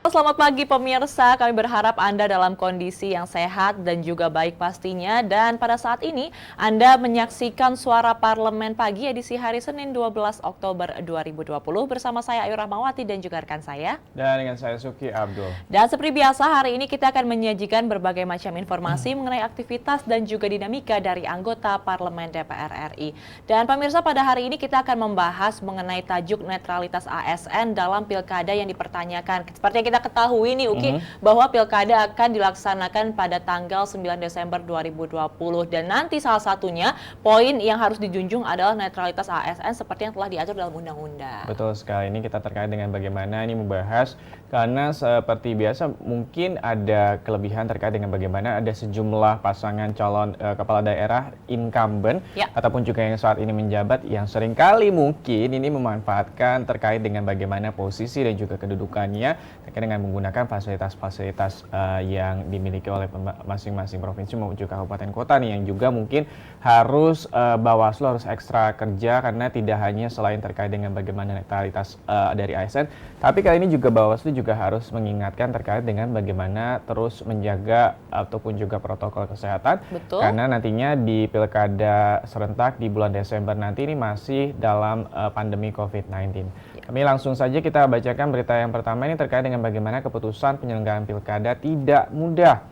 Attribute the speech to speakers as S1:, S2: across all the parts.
S1: Selamat pagi pemirsa. Kami berharap Anda dalam kondisi yang sehat dan juga baik pastinya. Dan pada saat ini Anda menyaksikan Suara Parlemen Pagi edisi hari Senin 12 Oktober 2020 bersama saya Ayu Rahmawati dan juga rekan saya.
S2: Dan dengan saya Suki Abdul.
S1: Dan seperti biasa hari ini kita akan menyajikan berbagai macam informasi mengenai aktivitas dan juga dinamika dari anggota Parlemen DPR RI. Dan pemirsa, pada hari ini kita akan membahas mengenai tajuk netralitas ASN dalam pilkada yang dipertanyakan. Seperti yang kita ketahui nih Uki, bahwa pilkada akan dilaksanakan pada tanggal 9 Desember 2020. Dan nanti salah satunya poin yang harus dijunjung adalah netralitas ASN seperti yang telah diatur dalam undang-undang.
S2: Betul sekali, ini kita terkait dengan bagaimana ini membahas, karena seperti biasa mungkin ada kelebihan terkait dengan bagaimana ada sejumlah pasangan calon kepala daerah incumbent ataupun juga yang saat ini menjabat yang seringkali mungkin ini memanfaatkan terkait dengan bagaimana posisi dan juga kedudukannya terkait dengan menggunakan fasilitas-fasilitas yang dimiliki oleh masing-masing provinsi maupun juga kabupaten kota nih, yang juga mungkin harus Bawaslu harus ekstra kerja karena tidak hanya selain terkait dengan bagaimana netralitas dari ASN, tapi kali ini juga Bawaslu juga harus mengingatkan terkait dengan bagaimana terus menjaga ataupun juga protokol kesehatan.
S1: Betul.
S2: Karena nantinya di pilkada serentak di bulan Desember nanti ini masih dalam pandemi COVID-19. Kami langsung saja kita bacakan berita yang pertama ini terkait dengan bagaimana keputusan penyelenggaraan pilkada tidak mudah.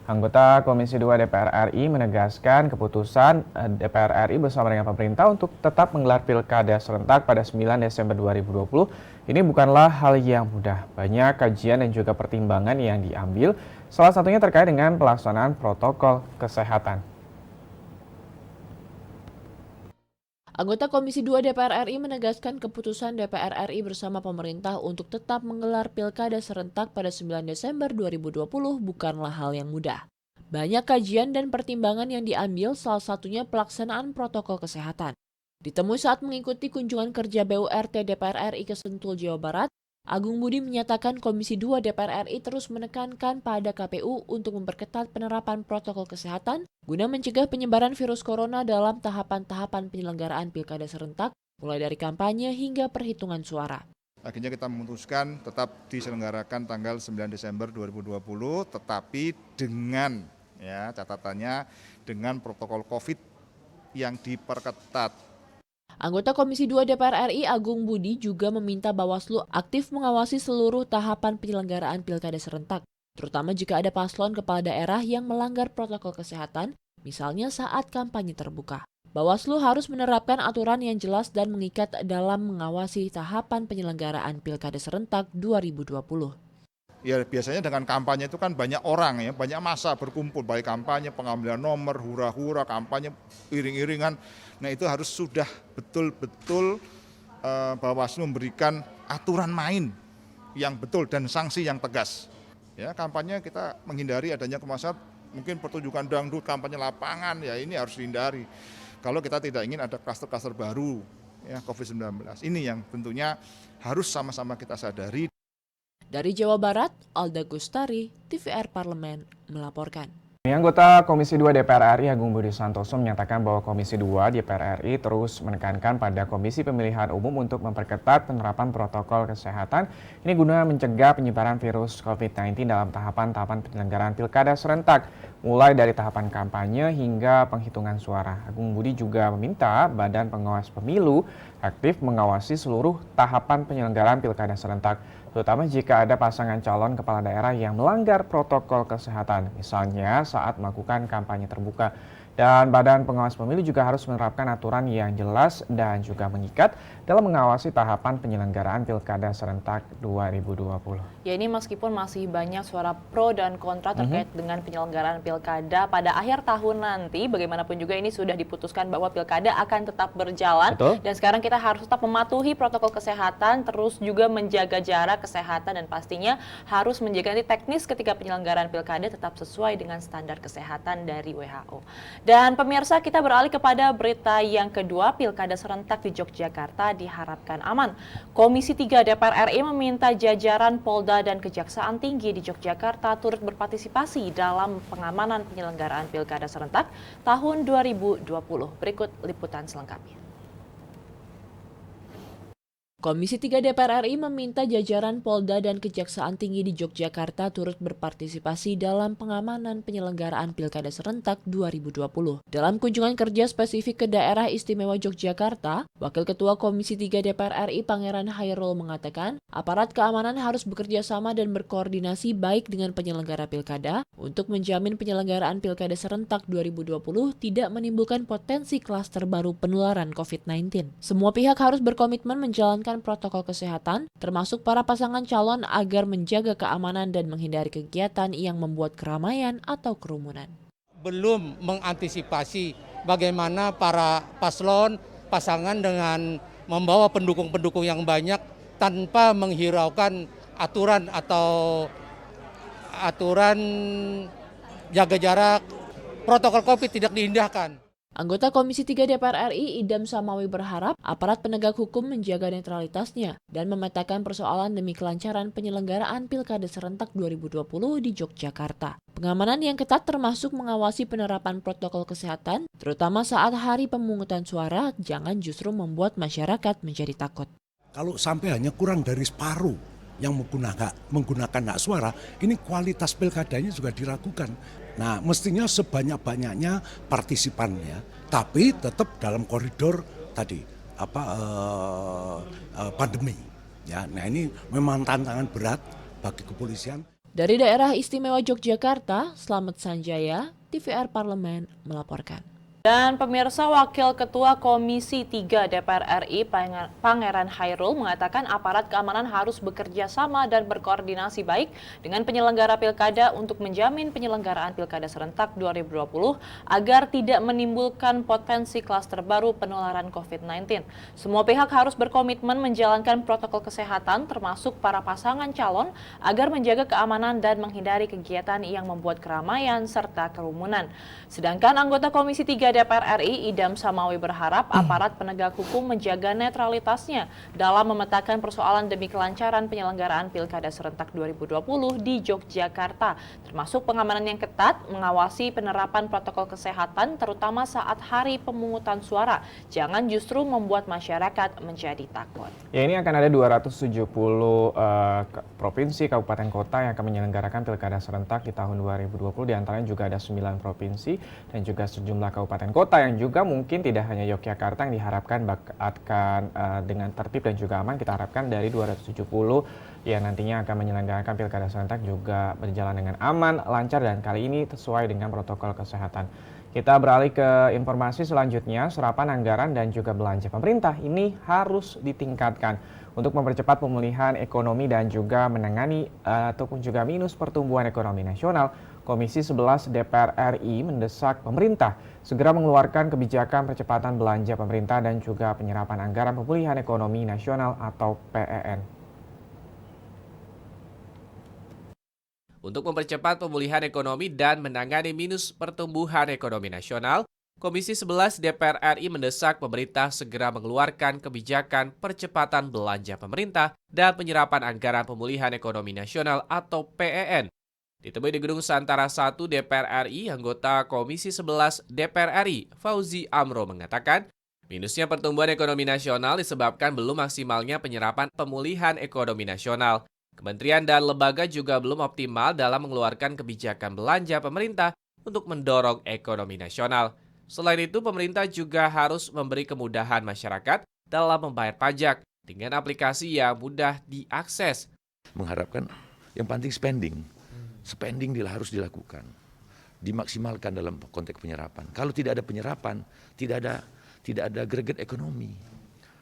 S2: Anggota Komisi 2 DPR RI menegaskan keputusan DPR RI bersama dengan pemerintah untuk tetap menggelar pilkada serentak pada 9 Desember 2020 ini bukanlah hal yang mudah. Banyak kajian dan juga pertimbangan yang diambil, salah satunya terkait dengan pelaksanaan protokol kesehatan.
S3: Anggota Komisi 2 DPR RI menegaskan keputusan DPR RI bersama pemerintah untuk tetap menggelar pilkada serentak pada 9 Desember 2020 bukanlah hal yang mudah. Banyak kajian dan pertimbangan yang diambil, salah satunya pelaksanaan protokol kesehatan. Ditemui saat mengikuti kunjungan kerja BURT DPR RI ke Sentul, Jawa Barat, Agung Budi menyatakan Komisi 2 DPR RI terus menekankan pada KPU untuk memperketat penerapan protokol kesehatan guna mencegah penyebaran virus corona dalam tahapan-tahapan penyelenggaraan pilkada serentak, mulai dari kampanye hingga perhitungan suara.
S4: Akhirnya kita memutuskan tetap diselenggarakan tanggal 9 Desember 2020, tetapi dengan catatannya dengan protokol COVID yang diperketat.
S3: Anggota Komisi 2 DPR RI Agung Budi juga meminta Bawaslu aktif mengawasi seluruh tahapan penyelenggaraan pilkada serentak, terutama jika ada paslon kepala daerah yang melanggar protokol kesehatan, misalnya saat kampanye terbuka. Bawaslu harus menerapkan aturan yang jelas dan mengikat dalam mengawasi tahapan penyelenggaraan pilkada serentak 2020.
S4: Ya biasanya dengan kampanye itu kan banyak orang ya, banyak massa berkumpul, baik kampanye, pengambilan nomor, hura-hura, kampanye, iring-iringan. Nah itu harus sudah betul-betul Bawaslu memberikan aturan main yang betul dan sanksi yang tegas. Ya kampanye kita menghindari adanya kemasan, mungkin pertunjukan dangdut, kampanye lapangan, ya ini harus dihindari. Kalau kita tidak ingin ada klaster-klaster baru ya COVID-19, ini yang tentunya harus sama-sama kita sadari.
S3: Dari Jawa Barat, Alda Gustari, TVR Parlemen, melaporkan.
S2: Anggota Komisi 2 DPR RI Agung Budi Santoso menyatakan bahwa Komisi 2 DPR RI terus menekankan pada Komisi Pemilihan Umum untuk memperketat penerapan protokol kesehatan ini guna mencegah penyebaran virus COVID-19 dalam tahapan-tahapan penyelenggaraan pilkada serentak, mulai dari tahapan kampanye hingga penghitungan suara. Agung Budi juga meminta Badan Pengawas Pemilu aktif mengawasi seluruh tahapan penyelenggaraan pilkada serentak, terutama jika ada pasangan calon kepala daerah yang melanggar protokol kesehatan, misalnya saat melakukan kampanye terbuka. Dan Badan Pengawas Pemilu juga harus menerapkan aturan yang jelas dan juga mengikat dalam mengawasi tahapan penyelenggaraan Pilkada Serentak 2020.
S1: Ya, ini meskipun masih banyak suara pro dan kontra terkait dengan penyelenggaraan pilkada pada akhir tahun nanti, bagaimanapun juga ini sudah diputuskan bahwa pilkada akan tetap berjalan.
S2: Betul.
S1: Dan sekarang kita harus tetap mematuhi protokol kesehatan, terus juga menjaga jarak kesehatan, dan pastinya harus menjaga teknis ketika penyelenggaraan pilkada tetap sesuai dengan standar kesehatan dari WHO. Dan pemirsa, kita beralih kepada berita yang kedua. Pilkada serentak di Yogyakarta diharapkan aman. Komisi 3 DPR RI meminta jajaran Polda dan Kejaksaan Tinggi di Yogyakarta turut berpartisipasi dalam pengamanan penyelenggaraan pilkada serentak tahun 2020. Berikut liputan selengkapnya.
S3: Komisi 3 DPR RI meminta jajaran Polda dan Kejaksaan Tinggi di Yogyakarta turut berpartisipasi dalam pengamanan penyelenggaraan Pilkada Serentak 2020. Dalam kunjungan kerja spesifik ke daerah istimewa Yogyakarta, Wakil Ketua Komisi 3 DPR RI Pangeran Hairul mengatakan, aparat keamanan harus bekerja sama dan berkoordinasi baik dengan penyelenggara Pilkada untuk menjamin penyelenggaraan Pilkada Serentak 2020 tidak menimbulkan potensi klaster baru penularan COVID-19. Semua pihak harus berkomitmen menjalankan protokol kesehatan, termasuk para pasangan calon agar menjaga keamanan dan menghindari kegiatan yang membuat keramaian atau kerumunan.
S5: Belum mengantisipasi bagaimana para paslon, pasangan dengan membawa pendukung-pendukung yang banyak tanpa menghiraukan aturan jaga jarak, protokol COVID tidak diindahkan.
S3: Anggota Komisi 3 DPR RI Idam Samawi berharap aparat penegak hukum menjaga netralitasnya dan memetakan persoalan demi kelancaran penyelenggaraan Pilkada Serentak 2020 di Yogyakarta. Pengamanan yang ketat termasuk mengawasi penerapan protokol kesehatan, terutama saat hari pemungutan suara, jangan justru membuat masyarakat menjadi takut.
S6: Kalau sampai hanya kurang dari separuh yang menggunakan hak suara, ini kualitas pilkadanya juga diragukan. Nah, mestinya sebanyak-banyaknya partisipannya, tapi tetap dalam koridor tadi pandemi. Ya, nah ini memang tantangan berat bagi kepolisian.
S3: Dari daerah istimewa Yogyakarta, Slamet Sanjaya, TVR Parlemen melaporkan.
S1: Dan pemirsa, Wakil Ketua Komisi 3 DPR RI Pangeran Hairul mengatakan aparat keamanan harus bekerja sama dan berkoordinasi baik dengan penyelenggara pilkada untuk menjamin penyelenggaraan Pilkada Serentak 2020 agar tidak menimbulkan potensi klaster baru penularan COVID-19. Semua pihak harus berkomitmen menjalankan protokol kesehatan termasuk para pasangan calon agar menjaga keamanan dan menghindari kegiatan yang membuat keramaian serta kerumunan. Sedangkan anggota Komisi 3 DPR RI Idam Samawi berharap aparat penegak hukum menjaga netralitasnya dalam memetakan persoalan demi kelancaran penyelenggaraan Pilkada Serentak 2020 di Yogyakarta, termasuk pengamanan yang ketat, mengawasi penerapan protokol kesehatan terutama saat hari pemungutan suara. Jangan justru membuat masyarakat menjadi takut.
S2: Ya, ini akan ada 270 provinsi, kabupaten, kota yang akan menyelenggarakan Pilkada Serentak di tahun 2020. Di antaranya juga ada 9 provinsi dan juga sejumlah kabupaten kota yang juga mungkin tidak hanya Yogyakarta yang diharapkan akan dengan tertib dan juga aman. Kita harapkan dari 270 yang nantinya akan menyelenggarakan Pilkada Serentak juga berjalan dengan aman, lancar, dan kali ini sesuai dengan protokol kesehatan. Kita beralih ke informasi selanjutnya, serapan anggaran dan juga belanja pemerintah ini harus ditingkatkan untuk mempercepat pemulihan ekonomi dan juga menangani ataupun juga minus pertumbuhan ekonomi nasional. Komisi 11 DPR RI mendesak pemerintah segera mengeluarkan kebijakan percepatan belanja pemerintah dan juga penyerapan anggaran pemulihan ekonomi nasional atau PEN.
S7: Untuk mempercepat pemulihan ekonomi dan menangani minus pertumbuhan ekonomi nasional, Komisi 11 DPR RI mendesak pemerintah segera mengeluarkan kebijakan percepatan belanja pemerintah dan penyerapan anggaran pemulihan ekonomi nasional atau PEN. Ditemui di Gedung Santara 1 DPR RI, anggota Komisi 11 DPR RI Fauzi Amro mengatakan, minusnya pertumbuhan ekonomi nasional disebabkan belum maksimalnya penyerapan pemulihan ekonomi nasional. Kementerian dan lembaga juga belum optimal dalam mengeluarkan kebijakan belanja pemerintah untuk mendorong ekonomi nasional. Selain itu, pemerintah juga harus memberi kemudahan masyarakat dalam membayar pajak dengan aplikasi yang mudah diakses.
S8: Mengharapkan yang penting spending harus dilakukan, dimaksimalkan dalam konteks penyerapan. Kalau tidak ada penyerapan, tidak ada greget ekonomi.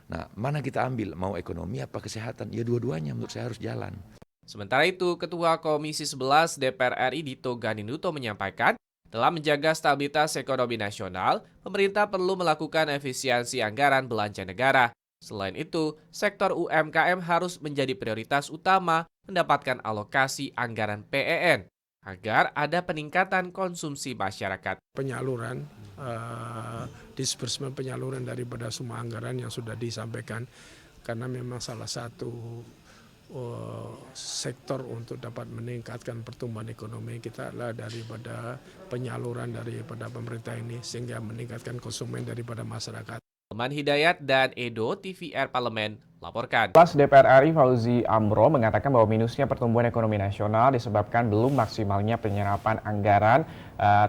S8: Nah, mana kita ambil, mau ekonomi apa kesehatan? Ya dua-duanya menurut saya harus jalan.
S7: Sementara itu, Ketua Komisi 11 DPR RI Dito Ganinduto menyampaikan, dalam menjaga stabilitas ekonomi nasional, pemerintah perlu melakukan efisiensi anggaran belanja negara. Selain itu, sektor UMKM harus menjadi prioritas utama mendapatkan alokasi anggaran PEN agar ada peningkatan konsumsi masyarakat.
S9: Penyaluran, disbursement penyaluran daripada semua anggaran yang sudah disampaikan, karena memang salah satu sektor untuk dapat meningkatkan pertumbuhan ekonomi kita adalah daripada penyaluran daripada pemerintah ini sehingga meningkatkan konsumen daripada masyarakat.
S7: Leman Hidayat dan Edo, TVR Parlemen Laporkan.
S2: Kelas DPR RI Fauzi Amro mengatakan bahwa minusnya pertumbuhan ekonomi nasional disebabkan belum maksimalnya penyerapan anggaran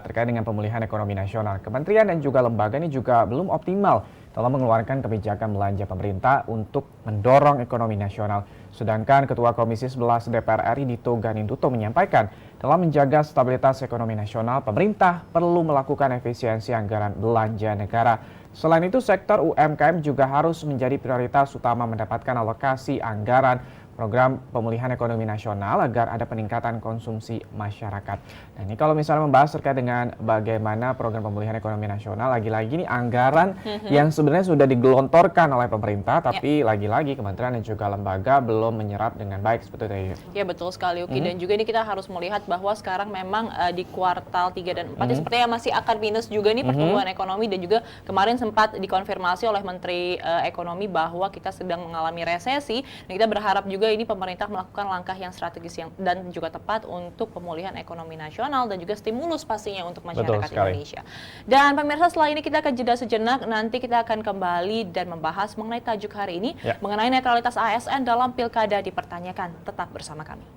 S2: terkait dengan pemulihan ekonomi nasional. Kementerian dan juga lembaga ini juga belum optimal dalam mengeluarkan kebijakan belanja pemerintah untuk mendorong ekonomi nasional. Sedangkan Ketua Komisi 11 DPR RI Dito Ganinduto menyampaikan dalam menjaga stabilitas ekonomi nasional, pemerintah perlu melakukan efisiensi anggaran belanja negara. Selain itu, sektor UMKM juga harus menjadi prioritas utama mendapatkan alokasi anggaran program pemulihan ekonomi nasional agar ada peningkatan konsumsi masyarakat. Nah, ini kalau misalnya membahas terkait dengan bagaimana program pemulihan ekonomi nasional, lagi-lagi ini anggaran yang sebenarnya sudah digelontorkan oleh pemerintah, tapi lagi-lagi kementerian dan juga lembaga belum menyerap dengan baik seperti itu.
S1: Ya betul sekali Uki, dan juga ini kita harus melihat bahwa sekarang memang di kuartal 3 dan 4 sepertinya masih akan minus juga nih pertumbuhan ekonomi, dan juga kemarin sempat dikonfirmasi oleh Menteri Ekonomi bahwa kita sedang mengalami resesi, dan kita berharap juga ini pemerintah melakukan langkah yang strategis dan juga tepat untuk pemulihan ekonomi nasional dan juga stimulus pastinya untuk masyarakat Indonesia. Dan pemirsa, setelah ini kita akan jeda sejenak, nanti kita akan kembali dan membahas mengenai tajuk hari ini mengenai netralitas ASN dalam pilkada dipertanyakan. Tetap bersama kami.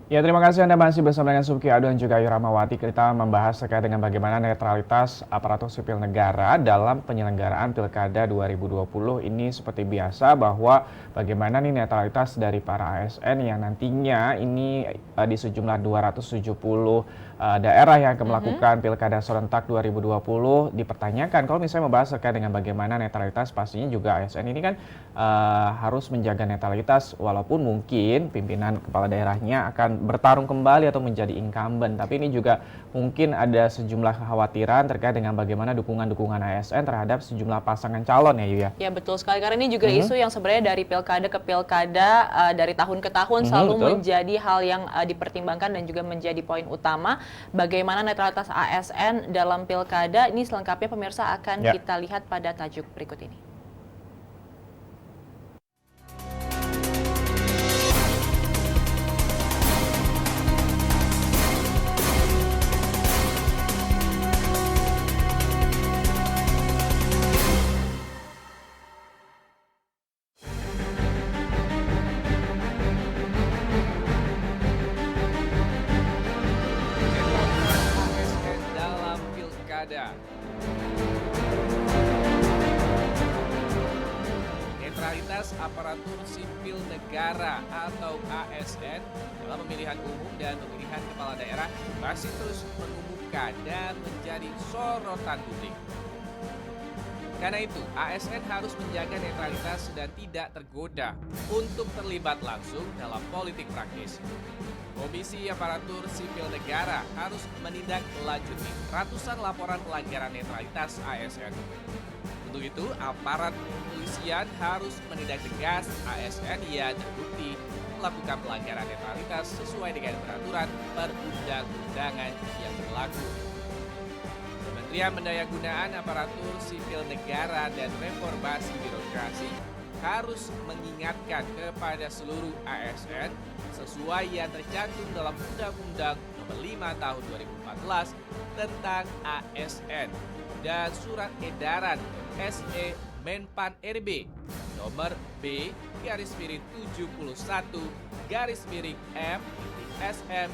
S2: Ya, terima kasih Anda masih bersama dengan Subki Adu dan juga Ayu Rahmawati. Kita membahas terkait dengan bagaimana netralitas aparatur sipil negara dalam penyelenggaraan Pilkada 2020. Ini seperti biasa bahwa bagaimana nih netralitas dari para ASN yang nantinya ini di sejumlah 270 daerah yang akan melakukan Pilkada serentak 2020 dipertanyakan. Kalau misalnya membahas terkait dengan bagaimana netralitas, pastinya juga ASN ini kan harus menjaga netralitas walaupun mungkin pimpinan kepala daerahnya akan bertarung kembali atau menjadi incumbent. Tapi ini juga mungkin ada sejumlah kekhawatiran terkait dengan bagaimana dukungan-dukungan ASN terhadap sejumlah pasangan calon ya Yuya. Ya,
S1: betul sekali, karena ini juga isu yang sebenarnya dari pilkada ke pilkada, dari tahun ke tahun selalu menjadi hal yang dipertimbangkan dan juga menjadi poin utama. Bagaimana netralitas ASN dalam pilkada, ini selengkapnya pemirsa akan kita lihat pada tajuk berikut ini.
S7: Netralitas aparatur sipil negara atau ASN dalam pemilihan umum dan pemilihan kepala daerah masih terus mengemuka dan menjadi sorotan publik. Karena itu, ASN harus menjaga netralitas dan tidak tergoda untuk terlibat langsung dalam politik praktis. Komisi Aparatur Sipil Negara harus menindaklanjuti ratusan laporan pelanggaran netralitas ASN. Untuk itu, aparat kepolisian harus menindak tegas ASN yang terbukti melakukan pelanggaran netralitas sesuai dengan peraturan perundang-undangan yang berlaku. Kementerian Pendayagunaan Aparatur Sipil Negara dan Reformasi Birokrasi harus mengingatkan kepada seluruh ASN sesuai yang tercantum dalam Undang-Undang Nomor 5 Tahun 2014 tentang ASN dan Surat Edaran SE Menpan RB Nomor B/71 M/SM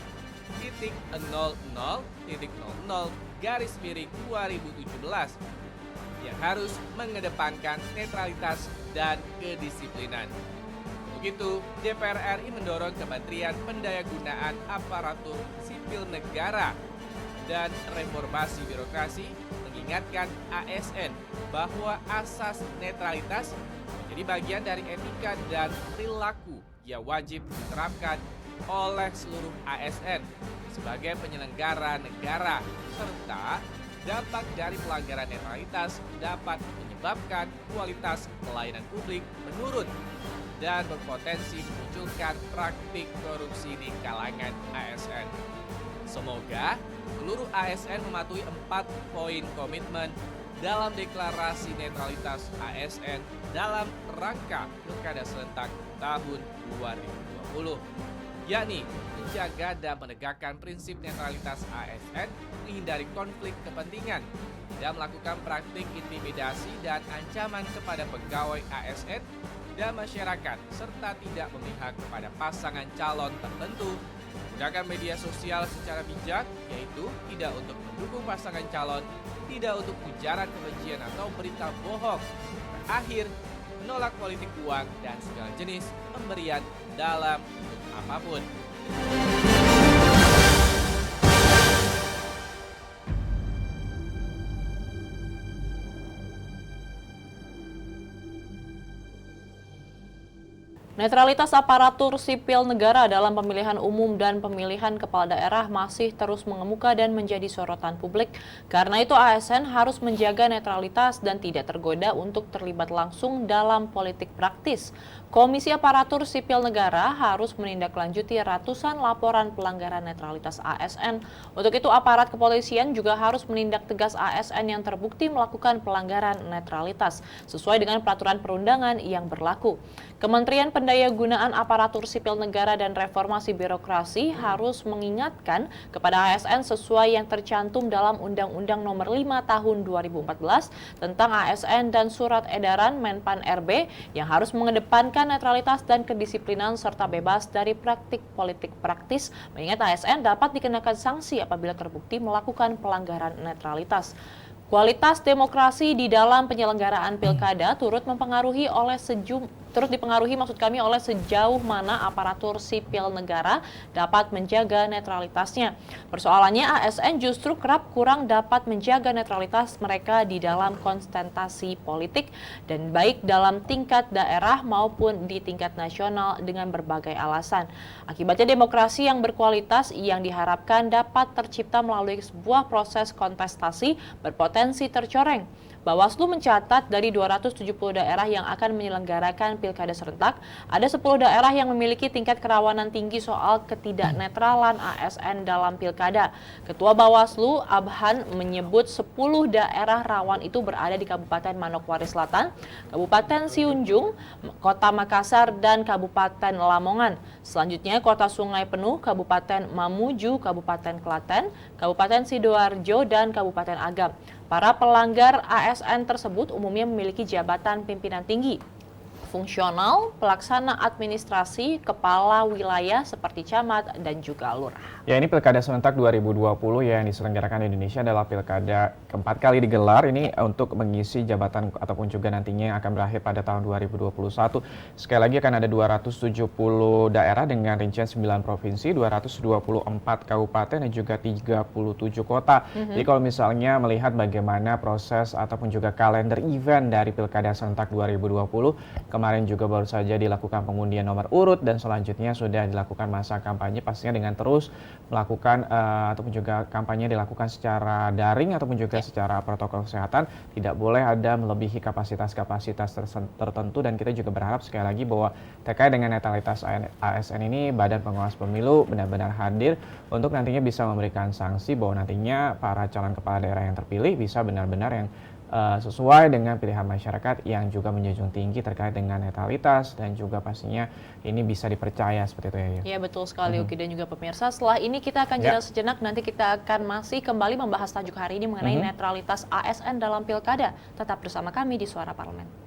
S7: 2017 yang harus mengedepankan netralitas dan kedisiplinan. Begitu, DPR RI mendorong Kementerian Pendayagunaan Aparatur Sipil Negara dan Reformasi Birokrasi mengingatkan ASN bahwa asas netralitas menjadi bagian dari etika dan perilaku yang wajib diterapkan oleh seluruh ASN sebagai penyelenggara negara, serta dampak dari pelanggaran netralitas dapat menyebabkan kualitas pelayanan publik menurun dan berpotensi memunculkan praktik korupsi di kalangan ASN. Semoga seluruh ASN mematuhi 4 poin komitmen dalam deklarasi netralitas ASN dalam rangka Pilkada serentak tahun 2020, yakni menjaga dan menegakkan prinsip netralitas ASN, menghindari konflik kepentingan, tidak melakukan praktik intimidasi dan ancaman kepada pegawai ASN dan masyarakat, serta tidak memihak kepada pasangan calon tertentu, menggunakan media sosial secara bijak, yaitu tidak untuk mendukung pasangan calon, tidak untuk ujaran kebencian atau berita bohong. Terakhir, menolak politik uang dan segala jenis pemberian dalam bentuk apapun.
S1: Netralitas aparatur sipil negara dalam pemilihan umum dan pemilihan kepala daerah masih terus mengemuka dan menjadi sorotan publik. Karena itu ASN harus menjaga netralitas dan tidak tergoda untuk terlibat langsung dalam politik praktis. Komisi Aparatur Sipil Negara harus menindaklanjuti ratusan laporan pelanggaran netralitas ASN. Untuk itu aparat kepolisian juga harus menindak tegas ASN yang terbukti melakukan pelanggaran netralitas sesuai dengan peraturan perundangan yang berlaku. Kementerian Pendayagunaan Aparatur Sipil Negara dan Reformasi Birokrasi harus mengingatkan kepada ASN sesuai yang tercantum dalam Undang-Undang Nomor 5 Tahun 2014 tentang ASN dan Surat Edaran Menpan RB yang harus mengedepankan netralitas dan kedisiplinan serta bebas dari praktik politik praktis, mengingat ASN dapat dikenakan sanksi apabila terbukti melakukan pelanggaran netralitas. Kualitas demokrasi di dalam penyelenggaraan pilkada turut dipengaruhi oleh sejauh mana aparatur sipil negara dapat menjaga netralitasnya. Persoalannya ASN justru kerap kurang dapat menjaga netralitas mereka di dalam konsentrasi politik dan baik dalam tingkat daerah maupun di tingkat nasional dengan berbagai alasan. Akibatnya demokrasi yang berkualitas yang diharapkan dapat tercipta melalui sebuah proses kontestasi berpotensi tercoreng. Bawaslu mencatat dari 270 daerah yang akan menyelenggarakan pilkada serentak, ada 10 daerah yang memiliki tingkat kerawanan tinggi soal ketidaknetralan ASN dalam pilkada. Ketua Bawaslu, Abhan, menyebut 10 daerah rawan itu berada di Kabupaten Manokwari Selatan, Kabupaten Siunjung, Kota Makassar, dan Kabupaten Lamongan. Selanjutnya, Kota Sungai Penuh, Kabupaten Mamuju, Kabupaten Klaten, Kabupaten Sidoarjo, dan Kabupaten Agam. Para pelanggar ASN tersebut umumnya memiliki jabatan pimpinan tinggi, fungsional, pelaksana administrasi, kepala wilayah seperti camat, dan juga lurah.
S2: Ya, ini Pilkada Serentak 2020 yang diselenggarakan di Indonesia adalah pilkada keempat kali digelar ini untuk mengisi jabatan ataupun juga nantinya yang akan berakhir pada tahun 2021. Sekali lagi akan ada 270 daerah dengan rincian 9 provinsi, 224 kabupaten dan juga 37 kota. Jadi kalau misalnya melihat bagaimana proses ataupun juga kalender event dari Pilkada Serentak 2020, kemarin juga baru saja dilakukan pengundian nomor urut dan selanjutnya sudah dilakukan masa kampanye, pastinya dengan terus melakukan ataupun juga kampanye dilakukan secara daring ataupun juga secara protokol kesehatan, tidak boleh ada melebihi kapasitas tertentu. Dan kita juga berharap sekali lagi bahwa terkait dengan netralitas ASN ini Badan Pengawas Pemilu benar-benar hadir untuk nantinya bisa memberikan sanksi bahwa nantinya para calon kepala daerah yang terpilih bisa benar-benar yang sesuai dengan pilihan masyarakat yang juga menjunjung tinggi terkait dengan netralitas dan juga pastinya ini bisa dipercaya seperti itu ya.
S1: Ya betul sekali Uki dan juga pemirsa. Setelah ini kita akan jeda sejenak, nanti kita akan masih kembali membahas tajuk hari ini mengenai netralitas ASN dalam pilkada. Tetap bersama kami di Suara Parlemen.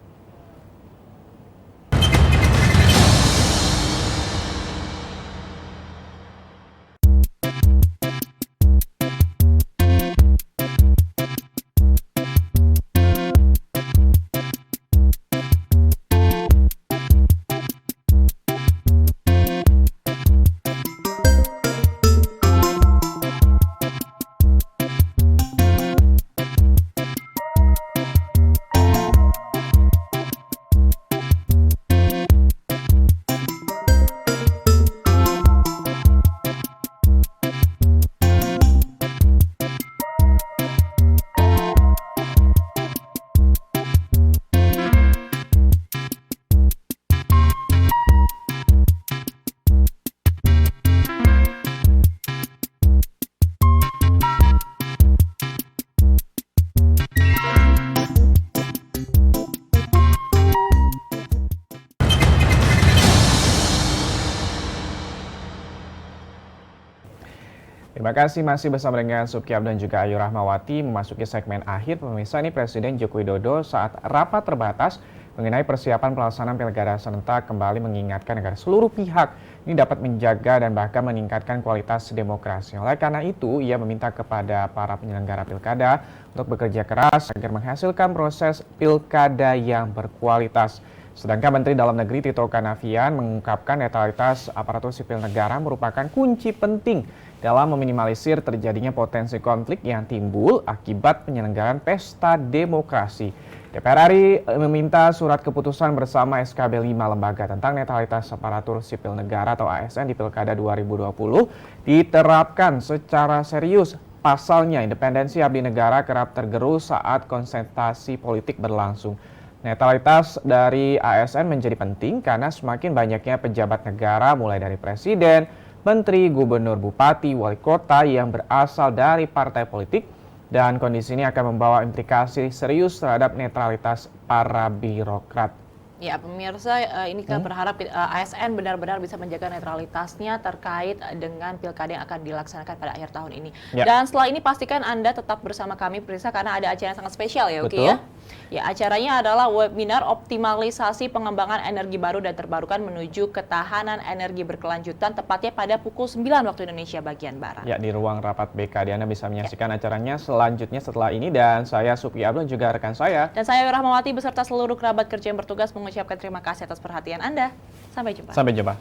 S2: Terima kasih masih bersama dengan Supki Abdul dan juga Ayu Rahmawati memasuki segmen akhir. Pemirsa, ini Presiden Joko Widodo saat rapat terbatas mengenai persiapan pelaksanaan pilkada serentak kembali mengingatkan agar seluruh pihak ini dapat menjaga dan bahkan meningkatkan kualitas demokrasi. Oleh karena itu, ia meminta kepada para penyelenggara pilkada untuk bekerja keras agar menghasilkan proses pilkada yang berkualitas. Sedangkan Menteri Dalam Negeri Tito Karnavian mengungkapkan netralitas aparatur sipil negara merupakan kunci penting dalam meminimalisir terjadinya potensi konflik yang timbul akibat penyelenggaraan pesta demokrasi. DPR RI meminta surat keputusan bersama SKB 5 lembaga tentang netralitas aparatur sipil negara atau ASN di Pilkada 2020 diterapkan secara serius. Pasalnya, independensi abdi negara kerap tergerus saat konsentrasi politik berlangsung. Netralitas dari ASN menjadi penting karena semakin banyaknya pejabat negara mulai dari presiden, menteri, gubernur, bupati, wali kota yang berasal dari partai politik, dan kondisi ini akan membawa implikasi serius terhadap netralitas para birokrat.
S1: Ya, pemirsa, ini kita berharap ASN benar-benar bisa menjaga netralitasnya terkait dengan pilkada yang akan dilaksanakan pada akhir tahun ini.
S2: Ya.
S1: Dan setelah ini pastikan Anda tetap bersama kami, pemirsa, karena ada acara yang sangat spesial ya, Uki, ya. Ya, acaranya adalah webinar optimalisasi pengembangan energi baru dan terbarukan menuju ketahanan energi berkelanjutan, tepatnya pada pukul 9 waktu Indonesia bagian Barat.
S2: Ya, di ruang rapat BKD Anda bisa menyaksikan acaranya selanjutnya setelah ini, dan saya Supki Abdul juga rekan saya.
S1: Dan saya Rahmawati beserta seluruh kerabat kerja yang bertugas mengucapkan terima kasih atas perhatian Anda. Sampai jumpa.
S2: Sampai jumpa.